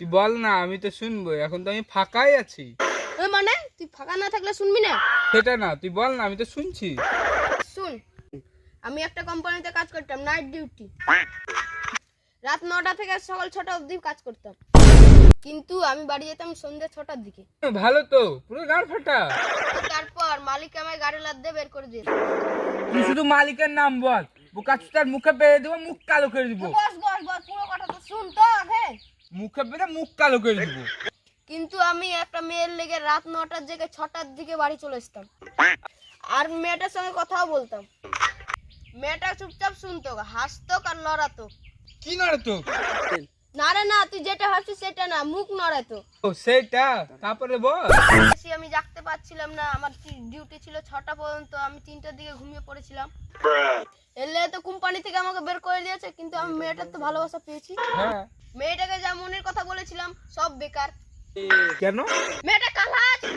তুই বল না, আমি তো শুনবো, এখন তো আমি ফাঁকাই আছি। মানে তুই ফাঁকা না থাকলে শুনবি না? সেটা না, তুই বল না, আমি তো শুনছি। শুন, আমি একটা কোম্পানিতে কাজ করতাম, নাইট ডিউটি। রাত 9টা থেকে সকাল 6টা অবধি কাজ করতাম, কিন্তু আমি বাড়ি যেতাম সন্ধ্যে 6টার দিকে। ভালো তো, পুরো গাড় ফাটা। তারপর মালিক আমায় গাড়ি লাদ দিয়ে বের করে দিয়েছে। তুই শুধু মালিকের নাম বল, বোকা চুতার মুখে পেয়ে দেবো, মুখ কালো করে দিব। বস বস বস, পুরো কথা তো শুন তো আগে। মুখে পেয়ে মুখ কালো করে দিব। কিন্তু আমি একটা মেয়ের লেগে রাত 9টার জায়গায় 6টার দিকে বাড়ি চলে আসতাম, আর মেয়েটার সঙ্গে কথাও বলতাম। মেয়েটা চুপচাপ শুনতো, হাসতো আর লড়াতো। কি নড়ে তো? না রে না, তুই যেটা ভাবছিস সেটা না, মুখ নড়াতো। ও সেটা, তারপরে বল। বেশি আমি জাগতে পারছিলাম না, আমার ডিউটি ছিল 6টা পর্যন্ত, আমি 3টার দিকে ঘুমিয়ে পড়েছিলাম। এলে তো কোম্পানি থেকে আমাকে বের করে দিয়েছে, কিন্তু আমি মেয়েটার তো ভালোবাসা পেয়েছি। হ্যাঁ। মেয়েটাকে যা মনের কথা বলেছিলাম সব বেকার। কেন? মেয়েটা কালা আছে।